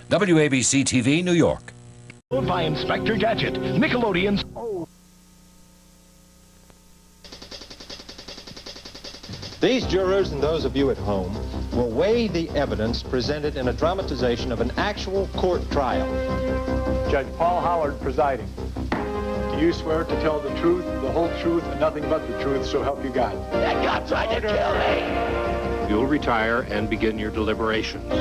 WABC TV, New York. By Inspector Gadget, Nickelodeon's... These jurors and those of you at home will weigh the evidence presented in a dramatization of an actual court trial. Judge Paul Howard presiding. Do you swear to tell the truth, the whole truth, and nothing but the truth, so help you God? That cop tried to kill me! You'll retire and begin your deliberations.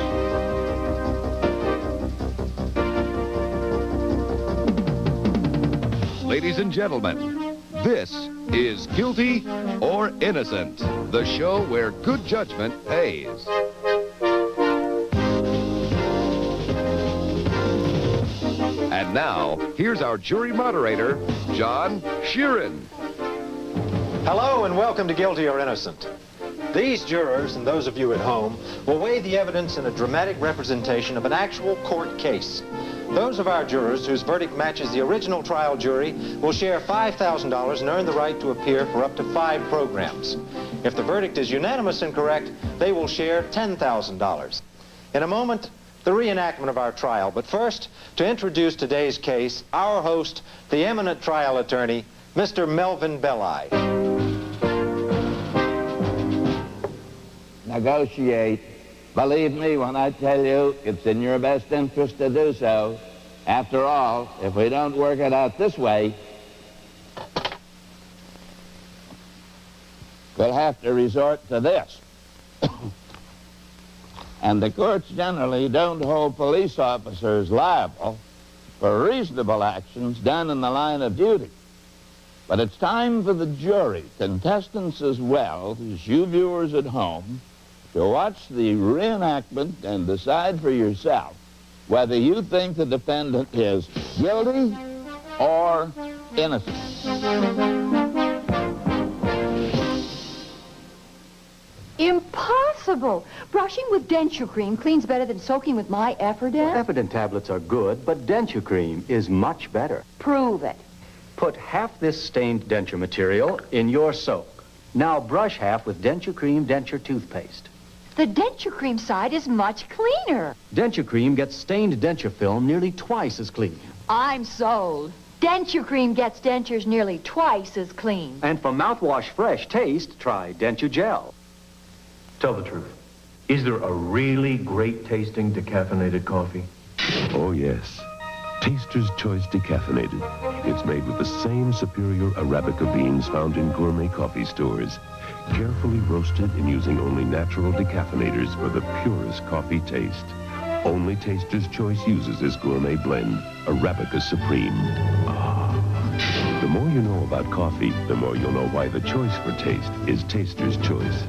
Ladies and gentlemen, this is Guilty or Innocent, the show where good judgment pays. And now, here's our jury moderator, John Sheeran. Hello and welcome to Guilty or Innocent. These jurors and those of you at home will weigh the evidence in a dramatic representation of an actual court case. Those of our jurors whose verdict matches the original trial jury will share $5,000 and earn the right to appear for up to 5 programs. If the verdict is unanimous and correct, they will share $10,000. In a moment, the reenactment of our trial. But first, to introduce today's case, our host, the eminent trial attorney, Mr. Melvin Belli. Negotiate. Believe me when I tell you it's in your best interest to do so. After all, if we don't work it out this way, we'll have to resort to this. And the courts generally don't hold police officers liable for reasonable actions done in the line of duty. But it's time for the jury, contestants as well as you viewers at home, to watch the reenactment and decide for yourself whether you think the defendant is guilty or innocent. Impossible! Brushing with denture cream cleans better than soaking with my Efferdent. Efferdent tablets are good, but denture cream is much better. Prove it. Put half this stained denture material in your soak. Now brush half with denture cream denture toothpaste. The denture cream side is much cleaner. Denture cream gets stained denture film nearly twice as clean. I'm sold. Denture cream gets dentures nearly twice as clean. And for mouthwash fresh taste, try denture gel. Tell the truth. Is there a really great tasting decaffeinated coffee? Oh, yes. Taster's Choice Decaffeinated. It's made with the same superior Arabica beans found in gourmet coffee stores. Carefully roasted and using only natural decaffeinators for the purest coffee taste. Only Taster's Choice uses this gourmet blend, Arabica Supreme. Ah. The more you know about coffee, the more you'll know why the choice for taste is Taster's Choice.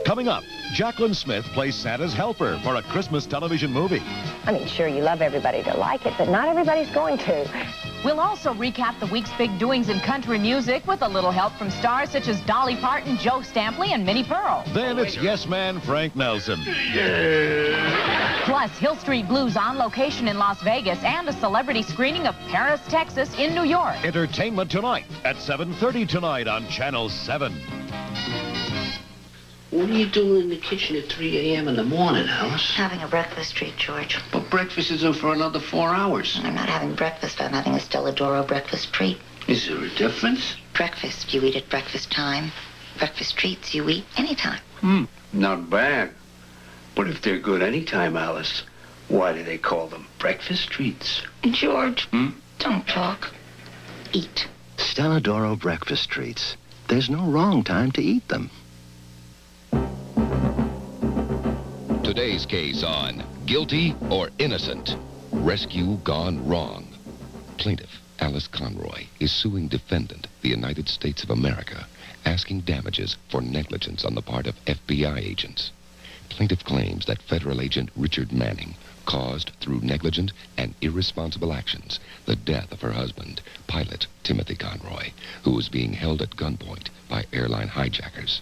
Coming up, Jacqueline Smith plays Santa's helper for a Christmas television movie. I mean, sure, you love everybody to like it, but not everybody's going to. We'll also recap the week's big doings in country music with a little help from stars such as Dolly Parton, Joe Stampley, and Minnie Pearl. Then it's Yes Man Frank Nelson. Plus, Hill Street Blues on location in Las Vegas and a celebrity screening of Paris, Texas in New York. Entertainment tonight at 7:30 tonight on Channel 7. What are you doing in the kitchen at 3 a.m. in the morning, Alice? Having a breakfast treat, George. But breakfast isn't for another 4 hours. I'm not having breakfast. I'm having a Stella Doro breakfast treat. Is there a difference? Breakfast, you eat at breakfast time. Breakfast treats, you eat anytime. Not bad. But if they're good anytime, Alice, why do they call them breakfast treats? George, don't talk. Eat. Stella Doro breakfast treats. There's no wrong time to eat them. Today's case on Guilty or Innocent, Rescue Gone Wrong. Plaintiff Alice Conroy is suing defendant, the United States of America, asking damages for negligence on the part of FBI agents. Plaintiff claims that federal agent Richard Manning caused, through negligent and irresponsible actions, the death of her husband, pilot Timothy Conroy, who was being held at gunpoint by airline hijackers.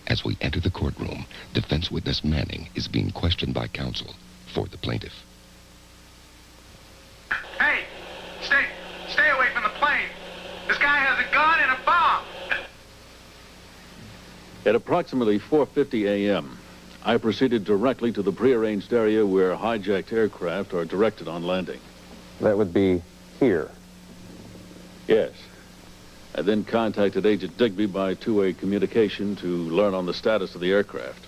As we enter the courtroom, defense witness Manning is being questioned by counsel for the plaintiff. Hey, stay away from the plane. This guy has a gun and a bomb. At approximately 4:50 a.m., I proceeded directly to the prearranged area where hijacked aircraft are directed on landing. That would be here? Yes. I then contacted Agent Digby by two-way communication to learn on the status of the aircraft.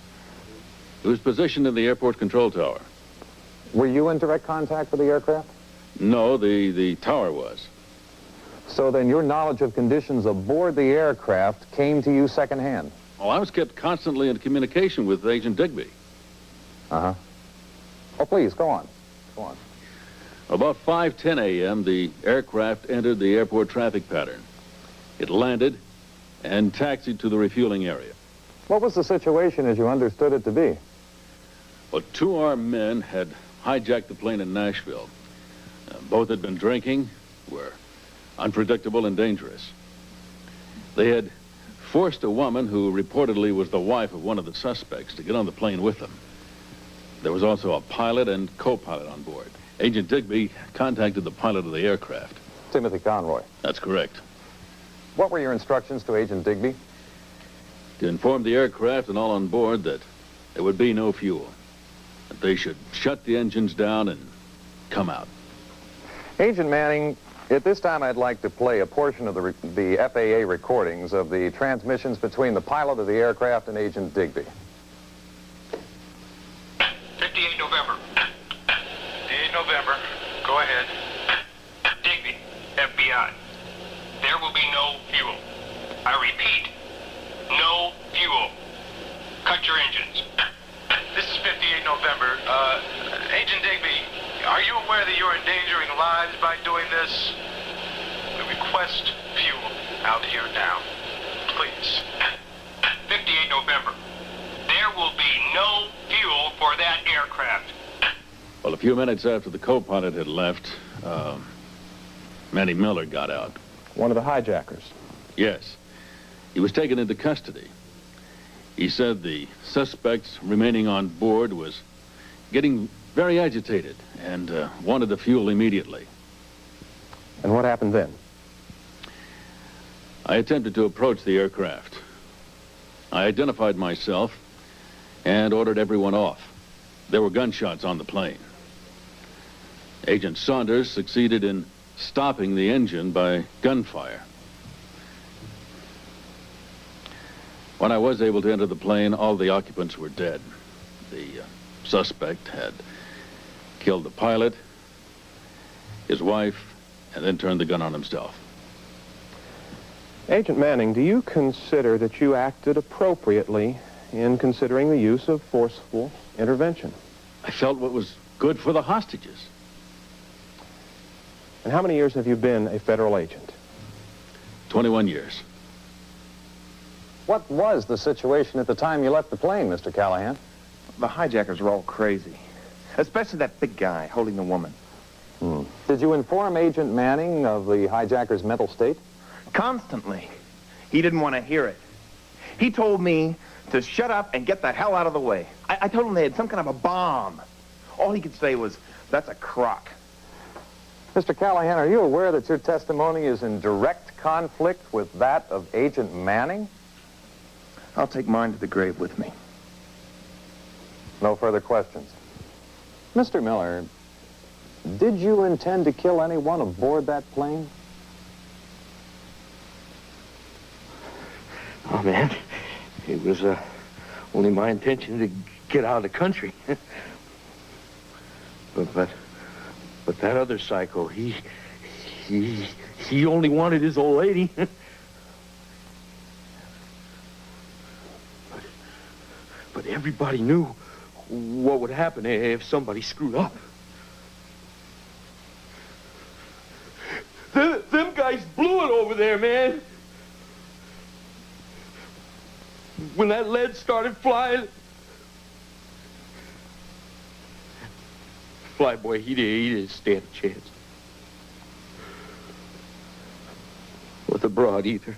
It was positioned in the airport control tower. Were you in direct contact with the aircraft? No, the tower was. So then your knowledge of conditions aboard the aircraft came to you secondhand? Well, I was kept constantly in communication with Agent Digby. Uh-huh. Oh, please, go on. Go on. About 5:10 a.m., the aircraft entered the airport traffic pattern. It landed and taxied to the refueling area. What was the situation as you understood it to be? Well, two armed men had hijacked the plane in Nashville. Both had been drinking, were unpredictable and dangerous. They had forced a woman who reportedly was the wife of one of the suspects to get on the plane with them. There was also a pilot and co-pilot on board. Agent Digby contacted the pilot of the aircraft. Timothy Conroy. That's correct. What were your instructions to Agent Digby? To inform the aircraft and all on board that there would be no fuel. That they should shut the engines down and come out. Agent Manning, at this time I'd like to play a portion of the FAA recordings of the transmissions between the pilot of the aircraft and Agent Digby. 58 November. 58 November. Go ahead. Digby, FBI. There will be no fuel. I repeat, no fuel. Cut your engines. This is 58 November. Agent Digby, are you aware that you're endangering lives by doing this? We request fuel out here now. Please. 58 November. There will be no fuel for that aircraft. Well, a few minutes after the co-pilot had left, Manny Miller got out. One of the hijackers? Yes. He was taken into custody. He said the suspects remaining on board was getting very agitated and wanted the fuel immediately. And what happened then? I attempted to approach the aircraft. I identified myself and ordered everyone off. There were gunshots on the plane. Agent Saunders succeeded in stopping the engine by gunfire. When I was able to enter the plane, all the occupants were dead. The suspect had killed the pilot, his wife, and then turned the gun on himself. Agent Manning, do you consider that you acted appropriately in considering the use of forceful intervention? I felt what was good for the hostages. And how many years have you been a federal agent? 21 years. What was the situation at the time you left the plane, Mr. Callahan? The hijackers were all crazy. Especially that big guy holding the woman. Did you inform Agent Manning of the hijacker's mental state? Constantly. He didn't want to hear it. He told me to shut up and get the hell out of the way. I told him they had some kind of a bomb. All he could say was, that's a crock. Mr. Callahan, are you aware that your testimony is in direct conflict with that of Agent Manning? I'll take mine to the grave with me. No further questions. Mr. Miller, did you intend to kill anyone aboard that plane? Oh, man, it was only my intention to get out of the country. but that other psycho, he only wanted his old lady. But everybody knew what would happen if somebody screwed up. Them guys blew it over there, man. When that lead started flying, Flyboy, he didn't stand a chance. With the broad either.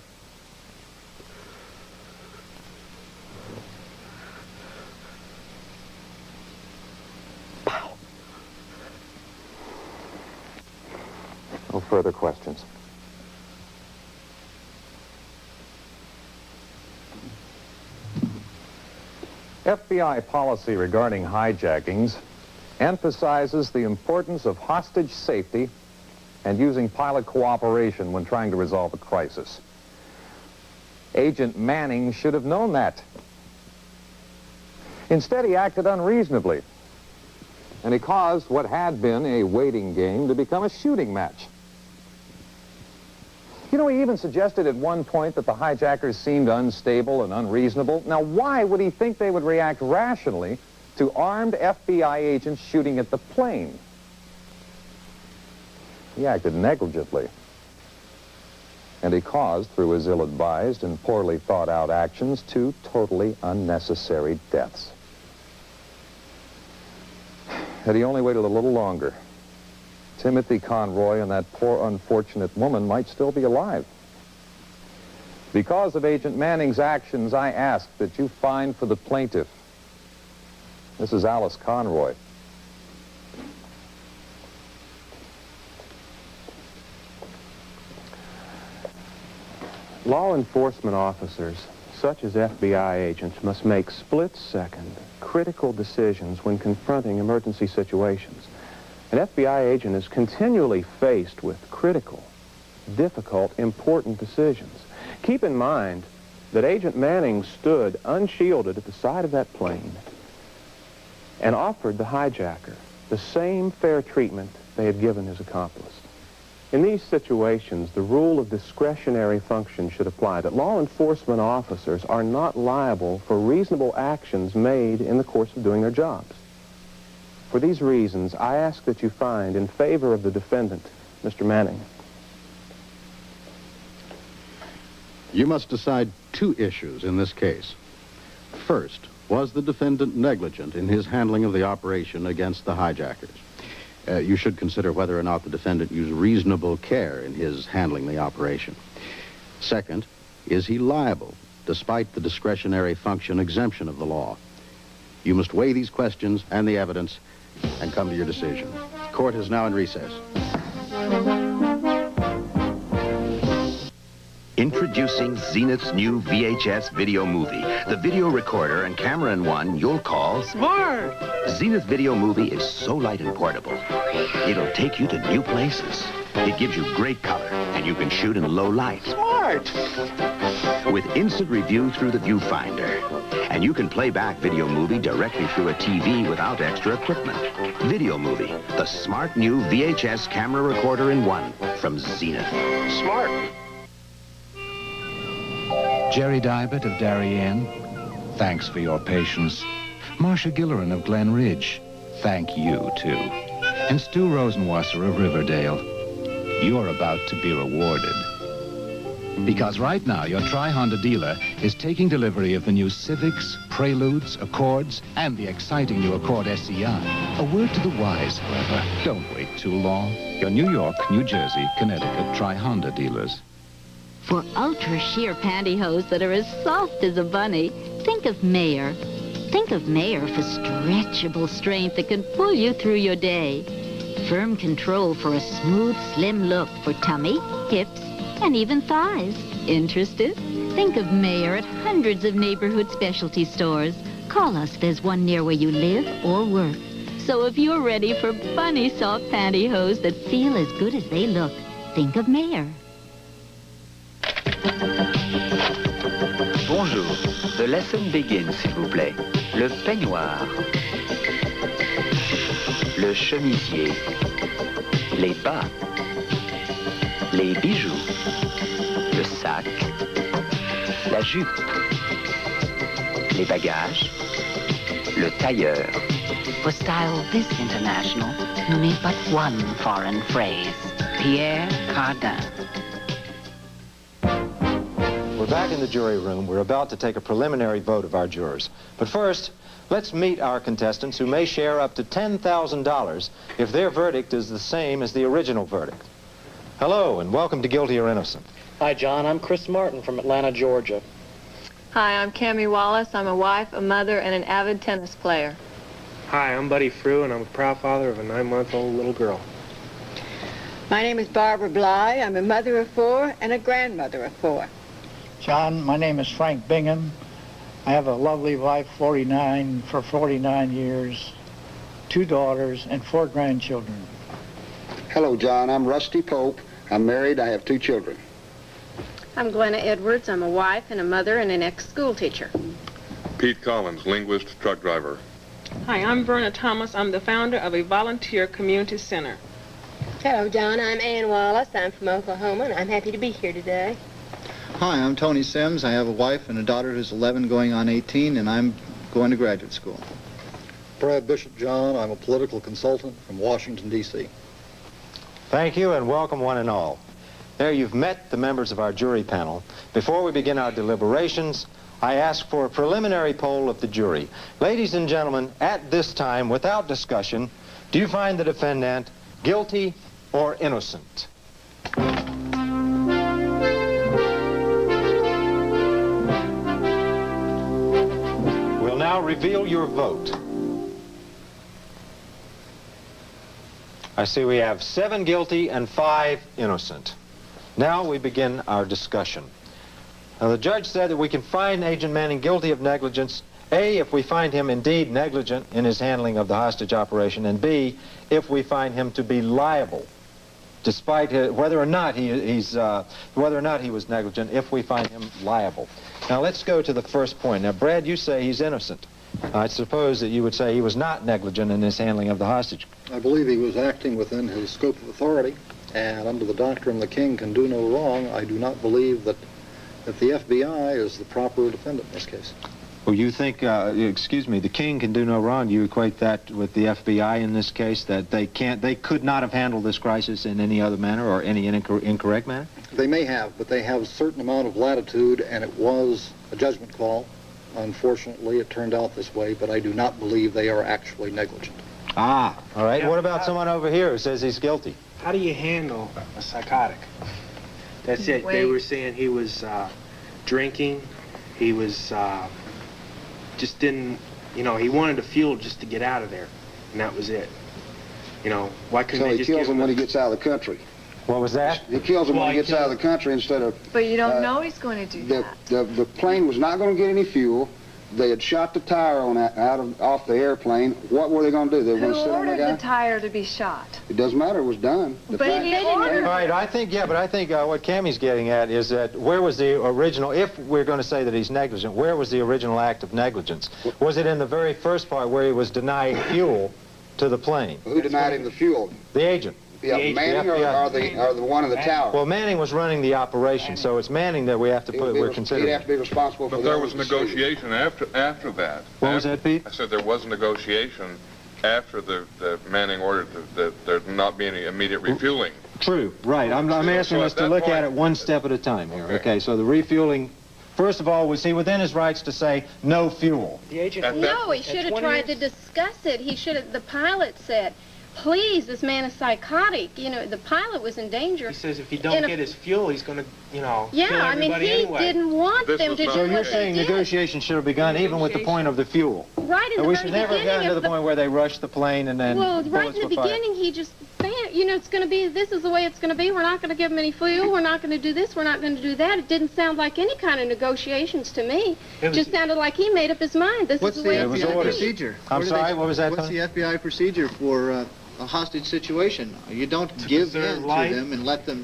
No further questions. FBI policy regarding hijackings emphasizes the importance of hostage safety and using pilot cooperation when trying to resolve a crisis. Agent Manning should have known that. Instead, he acted unreasonably, and he caused what had been a waiting game to become a shooting match. You know, he even suggested at one point that the hijackers seemed unstable and unreasonable. Now, why would he think they would react rationally to armed FBI agents shooting at the plane? He acted negligently, and he caused, through his ill-advised and poorly thought-out actions, 2 totally unnecessary deaths. Had he only waited a little longer, Timothy Conroy and that poor unfortunate woman might still be alive. Because of Agent Manning's actions, I ask that you find for the plaintiff, Mrs. Alice Conroy. Law enforcement officers, such as FBI agents, must make split-second, critical decisions when confronting emergency situations. An FBI agent is continually faced with critical, difficult, important decisions. Keep in mind that Agent Manning stood unshielded at the side of that plane and offered the hijacker the same fair treatment they had given his accomplice. In these situations, the rule of discretionary function should apply, that law enforcement officers are not liable for reasonable actions made in the course of doing their jobs. For these reasons, I ask that you find in favor of the defendant, Mr. Manning. You must decide 2 issues in this case. First, was the defendant negligent in his handling of the operation against the hijackers? You should consider whether or not the defendant used reasonable care in his handling the operation. Second, is he liable, despite the discretionary function exemption of the law? You must weigh these questions and the evidence and come to your decision. Court is now in recess. Introducing Zenith's new VHS video movie. The video recorder and camera in one you'll call Smart. Zenith Video Movie is so light and portable. It'll take you to new places. It gives you great color, and you can shoot in low light. Smart. With instant review through the viewfinder. And you can play back Video Movie directly through a TV without extra equipment. Video Movie, the smart new VHS camera recorder in one from Zenith. Smart. Jerry Dybert of Darien, thanks for your patience. Marcia Gilleran of Glen Ridge, thank you, too. And Stu Rosenwasser of Riverdale, you're about to be rewarded. Because right now, your Tri-Honda dealer is taking delivery of the new Civics, Preludes, Accords, and the exciting new Accord SCI. A word to the wise, however, don't wait too long. Your New York, New Jersey, Connecticut Tri-Honda dealers. For ultra sheer pantyhose that are as soft as a bunny, think of Mayer. Think of Mayer for stretchable strength that can pull you through your day. Firm control for a smooth, slim look for tummy, hips, and even thighs. Interested? Think of Mayer at hundreds of neighborhood specialty stores. Call us if there's one near where you live or work. So if you're ready for bunny soft pantyhose that feel as good as they look, think of Mayer. Bonjour. The lesson begins, s'il vous plaît. Le peignoir. Le chemisier. Les bas. Les bijoux. Le sac. La jupe. Les bagages. Le tailleur. For style this international, you need but one foreign phrase. Pierre Cardin. We're back in the jury room. We're about to take a preliminary vote of our jurors. But first, let's meet our contestants who may share up to $10,000 if their verdict is the same as the original verdict. Hello, and welcome to Guilty or Innocent. Hi, John. I'm Chris Martin from Atlanta, Georgia. Hi, I'm Cammie Wallace. I'm a wife, a mother, and an avid tennis player. Hi, I'm Buddy Frew, and I'm a proud father of a 9-month-old little girl. My name is Barbara Bly. I'm a mother of 4 and a grandmother of 4. John, my name is Frank Bingham. I have a lovely wife, for 49 years, 2 daughters, and 4 grandchildren. Hello, John. I'm Rusty Pope. I'm married. I have 2 children. I'm Glenna Edwards. I'm a wife and a mother and an ex-school teacher. Pete Collins, linguist, truck driver. Hi, I'm Verna Thomas. I'm the founder of a volunteer community center. Hello, John. I'm Ann Wallace. I'm from Oklahoma, and I'm happy to be here today. Hi, I'm Tony Sims. I have a wife and a daughter who's 11 going on 18, and I'm going to graduate school. Brad Bishop John. I'm a political consultant from Washington, D.C. Thank you, and welcome one and all. There you've met the members of our jury panel. Before we begin our deliberations, I ask for a preliminary poll of the jury. Ladies and gentlemen, at this time, without discussion, do you find the defendant guilty or innocent? We'll now reveal your vote. I see we have 7 guilty and 5 innocent. Now we begin our discussion. Now, the judge said that we can find Agent Manning guilty of negligence, A, if we find him indeed negligent in his handling of the hostage operation, and B, if we find him to be liable, despite whether or not he was negligent, if we find him liable. Now, let's go to the first point. Now, Brad, you say he's innocent. I suppose that you would say he was not negligent in his handling of the hostage. I believe he was acting within his scope of authority, and under the doctrine the king can do no wrong, I do not believe that the FBI is the proper defendant in this case. Well, you think, the king can do no wrong. Do you equate that with the FBI in this case, that they could not have handled this crisis in any other manner or any incorrect manner? They may have, but they have a certain amount of latitude, and it was a judgment call. Unfortunately, it turned out this way, but I do not believe they are actually negligent. Ah, all right. What about someone over here who says he's guilty? How do you handle a psychotic? That's it. They were saying he was drinking. He was just didn't, he wanted the fuel just to get out of there, and that was it. Why couldn't they just kills him when he gets out of the country. What was that? He kills him when he gets out of the country instead of... But you don't know he's going to do that. The plane was not going to get any fuel. They had shot the tire on off the airplane. What were they going to do? They were going to sit on the guy? Who ordered the tire to be shot? It doesn't matter. It was done. But he ordered... All right, I think what Cammie's getting at is that where was the original, if we're going to say that he's negligent, where was the original act of negligence? Was it in the very first part where he was denied fuel to the plane? Who denied him the fuel? The agent. Yeah, Manning or the one in the tower? Well, Manning was running the operation, so it's Manning that we have to we're considering. He'd have to be responsible for that. But there was negotiation after that. What was that, Pete? I said there was negotiation after the Manning ordered that there not be any immediate refueling. True, right. I'm asking us to look at it one step at a time here. Okay, so the refueling, first of all, was he within his rights to say no fuel? The agent... No, he should have tried to discuss it. He should have, the pilot said, please, this man is psychotic. The pilot was in danger. He says if he don't get his fuel, he's going to, yeah, kill everybody anyway. He didn't want them to do what they did. So you're saying negotiations should have begun even with the point of the fuel? Right in the we should never have gotten to the point where they rushed the plane and then right in the beginning, he just said, it's going to be, this is the way it's going to be. We're not going to give him any fuel. We're not going to do this. We're not going to do that. It didn't sound like any kind of negotiations to me. It just sounded like he made up his mind. This is the way it's going to be. What's the FBI procedure? I'm sorry, what was that? What's the FBI procedure for a hostage situation? You don't give in to them and let a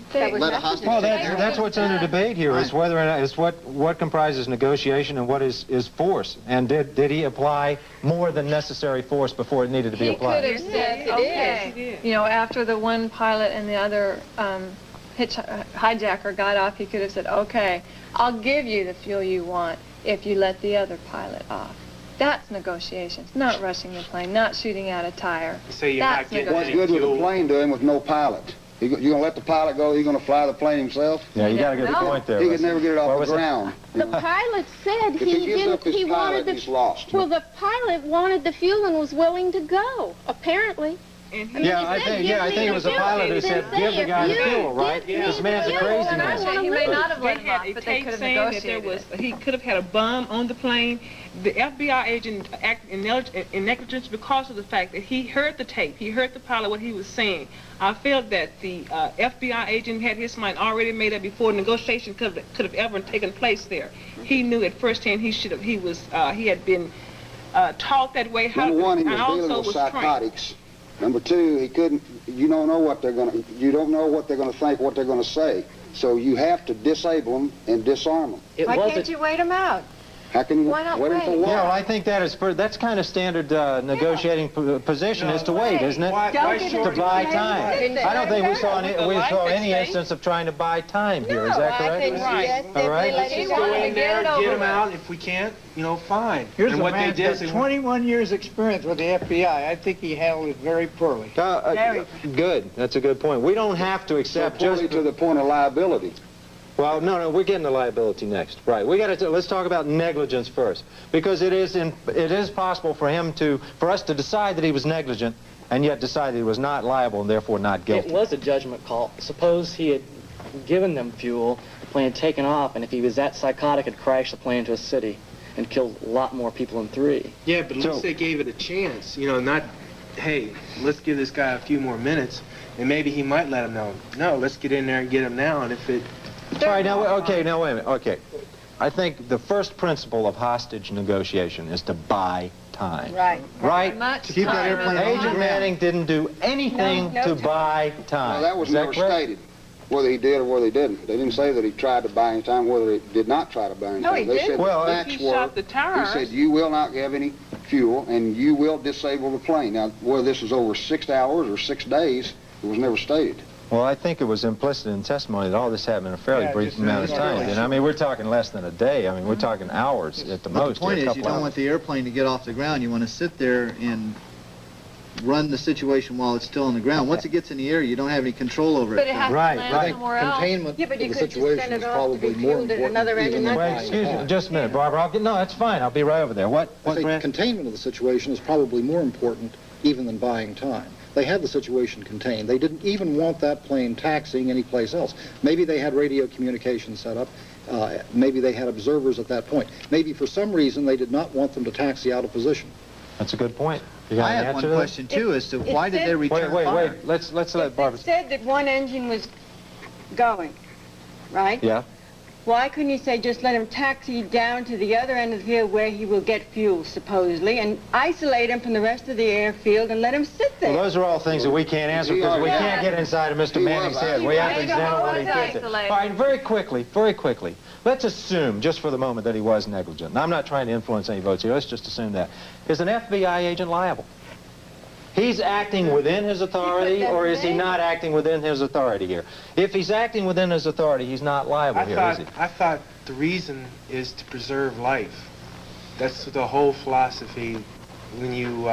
hostage... Well, that's what's under debate here, is whether or not, is what comprises negotiation and what is force. And did he apply more than necessary force before it needed to be applied? He could have said, okay, after the one pilot and the other hijacker got off, he could have said, okay, I'll give you the fuel you want if you let the other pilot off. That's negotiations, not rushing the plane, not shooting out a tire. So you're not getting what's good with the plane doing with no pilot? You going to let the pilot go? He's going to fly the plane himself? Yeah, you got to get the point there. He could never get it off the ground. The pilot said he wanted the... He's lost. Well, the pilot wanted the fuel and was willing to go, apparently. I think it was the pilot who said, give the guy the fuel, right? This man's a crazy man. He may not have let him off, but they could have negotiated. He could have had a bomb on the plane. The FBI agent acted in negligence because of the fact that he heard the tape. He heard the pilot, what he was saying. I felt that the FBI agent had his mind already made up before negotiation could have ever taken place there. he knew at first hand he had been taught that way. Number one, he was and dealing also with was trained. psychotics. Number two, he couldn't. You don't know what they're gonna. You don't know what they're gonna think, what they're gonna say. So you have to disable them and disarm them. Why can't you wait them out? How can you Why not wait them for wait? what? Yeah, well, I think that's kind of standard negotiating position is to wait, isn't it? To buy time. I don't think we saw any instance of trying to buy time here. Is that correct? I think yes, All right. let's Just go in there, get them out. If we can't, you know, fine. Here's and a what man they that's did, 21 years experience with the FBI. I think he handled it very poorly. Good. That's a good point. We don't have to accept poorly to the point of liability. Well, no, we're getting to liability next. Right. We got to let's talk about negligence first, because it is possible for us to decide that he was negligent and yet decide that he was not liable and therefore not guilty. It was a judgment call. Suppose he had given them fuel, the plane had taken off, and if he was that psychotic, had crashed the plane into a city and killed a lot more people than 3. Yeah, but at least they gave it a chance. You know, not, hey, let's give this guy a few more minutes, and maybe he might let him know. No, let's get in there and get him now, and if it... All right, now wait a minute. Okay. I think the first principle of hostage negotiation is to buy time. Right. Right? To keep that airplane Agent Manning didn't do anything to buy time. Well, that was Is never correct? stated, whether he did or whether he didn't. They didn't say that he tried to buy any time, whether he did not try to buy any time. No, he they didn't. said Well, the facts he were, shot the tires. he said, you will not have any fuel, and you will disable the plane. Now, whether this was over 6 hours or 6 days, it was never stated. Well, I think it was implicit in testimony that all this happened in a fairly brief amount of time. And I mean, we're talking less than a day. I mean, we're talking hours at the most. The point a is, couple you don't hours. want the airplane to get off the ground. You want to sit there and run the situation while it's still on the ground. Once it gets in the air, you don't have any control over it. But it has to land somewhere else. Containment Yeah, but you of the could just send situation it is off to probably be more fueled at important another even engine. than Wait, excuse me, just a minute, Barbara. No, that's fine. I'll be right over there. What, I think Brad? containment of the situation is probably more important even than buying time. They had the situation contained. They didn't even want that plane taxiing anyplace else. Maybe they had radio communication set up. Maybe they had observers at that point. Maybe for some reason they did not want them to taxi out of position. That's a good point. You got I an have answer one to that? question, too, as to why did they return fire? Wait. Let's let Barbara... It said that one engine was going, right? Yeah. Why couldn't you say just let him taxi down to the other end of the field where he will get fuel, supposedly, and isolate him from the rest of the airfield and let him sit there? Well, those are all things that we can't answer because we can't get inside of Mr. Manning's head. We have to examine what he did. All right, very quickly. Let's assume, just for the moment, that he was negligent. Now, I'm not trying to influence any votes here. Let's just assume that. Is an FBI agent liable? He's acting within his authority, or is he not acting within his authority here? If he's acting within his authority, he's not liable here, is he? I thought the reason is to preserve life. That's the whole philosophy when you,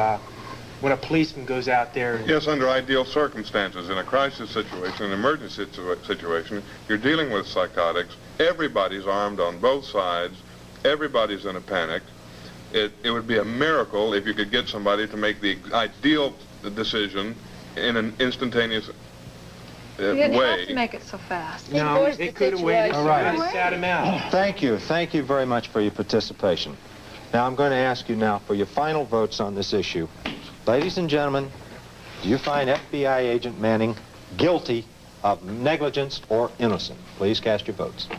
when a policeman goes out there. Yes, under ideal circumstances, in a crisis situation, an emergency situation, you're dealing with psychotics. Everybody's armed on both sides. Everybody's in a panic. It would be a miracle if you could get somebody to make the ideal decision in an instantaneous You didn't way. have to make it so fast. No, it could have waited. All right. Sat him out. Thank you very much for your participation. Now I'm going to ask you now for your final votes on this issue. Ladies and gentlemen, do you find FBI agent Manning guilty of negligence or innocent? Please cast your votes.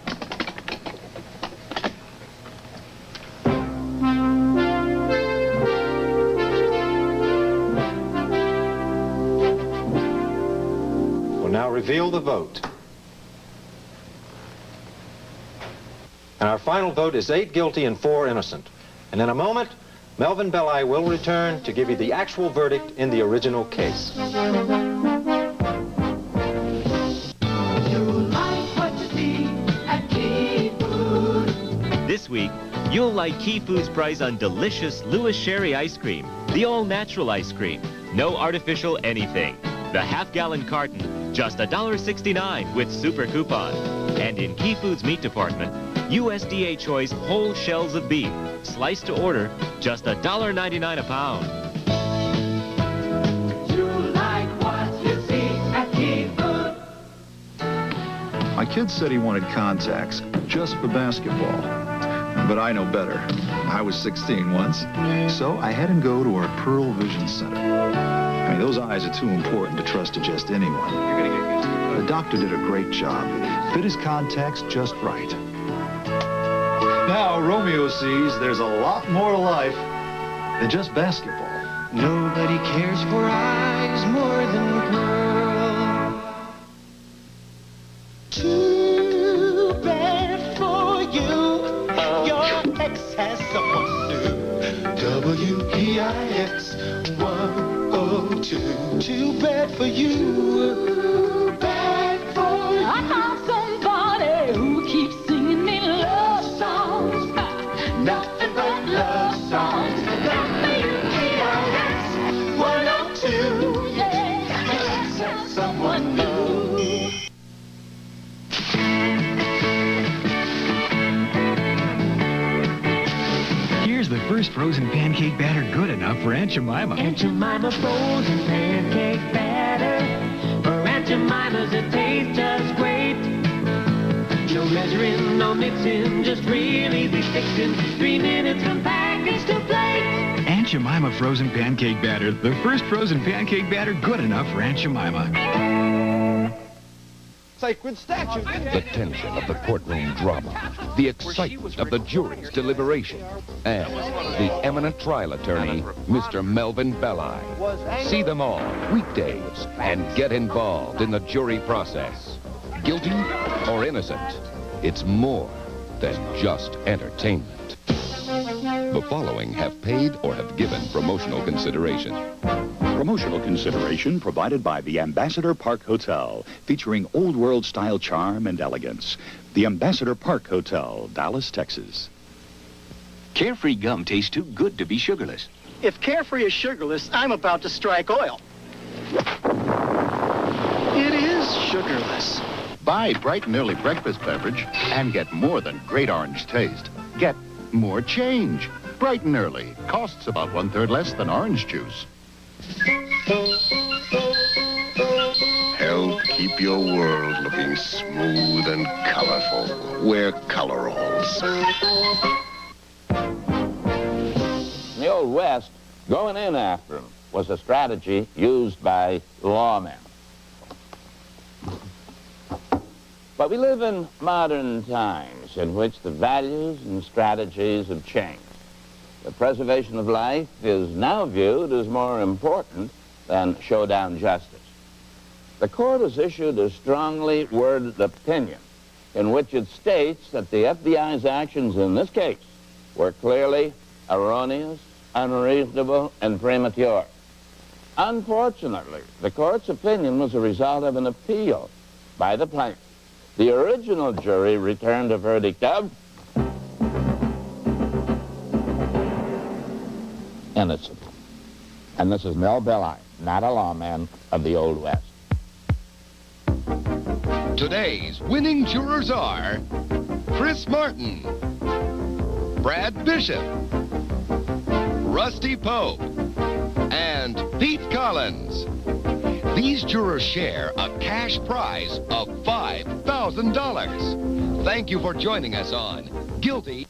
Now reveal the vote. And our final vote is 8 guilty and 4 innocent. And in a moment, Melvin Belli will return to give you the actual verdict in the original case. This week, you'll like Key Food's price on delicious Louis Sherry ice cream, the all-natural ice cream, no artificial anything. The half-gallon carton, just $1.69 with super coupon. And in Key Food's meat department, USDA choice whole shells of beef, sliced to order, just $1.99 a pound. You like what you see at Key Food. My kid said he wanted contacts just for basketball, but I know better. I was 16 once, so I had him go to our Pearl Vision Center. I mean, those eyes are too important to trust to just anyone. The doctor did a great job. Fit his contacts just right. Now, Romeo sees there's a lot more to life than just basketball. Nobody cares for eyes more than pearl. Too bad for you. Your ex has someone new. W-E-I-X 102. Too bad for you. Too bad for you. I found somebody who keeps singing me love songs. Nothing but love songs. Someone new. Here's the first frozen pancake batter good enough for Aunt Jemima. Aunt Jemima frozen pancake batter. For Aunt Jemima's it tastes just great. No measuring, no mixing, just real easy fixing. 3 minutes from package to plate. Aunt Jemima frozen pancake batter. The first frozen pancake batter good enough for Aunt Jemima. Sacred statue. The tension of the courtroom drama, the excitement of the jury's deliberation, and the eminent trial attorney, Mr. Melvin Belli. See them all weekdays and get involved in the jury process. Guilty or innocent, it's more than just entertainment. The following have paid or have given promotional consideration. Promotional consideration provided by the Ambassador Park Hotel, featuring old world style charm and elegance. The Ambassador Park Hotel, Dallas, Texas. Carefree gum tastes too good to be sugarless. If Carefree is sugarless, I'm about to strike oil. It is sugarless. Buy bright and early breakfast beverage and get more than great orange taste. Get more change. Bright and early costs about 1/3 less than orange juice. Help keep your world looking smooth and colorful. Wear coveralls. In the Old West, going in after them was a strategy used by lawmen. But we live in modern times in which the values and strategies have changed. The preservation of life is now viewed as more important than showdown justice. The court has issued a strongly worded opinion in which it states that the FBI's actions in this case were clearly erroneous, unreasonable, and premature. Unfortunately, the court's opinion was a result of an appeal by the plaintiff. The original jury returned a verdict of innocent. And this is Mel Belli, not a lawman of the Old West. Today's winning jurors are Chris Martin, Brad Bishop, Rusty Pope, and Pete Collins. These jurors share a cash prize of $5,000. Thank you for joining us on Guilty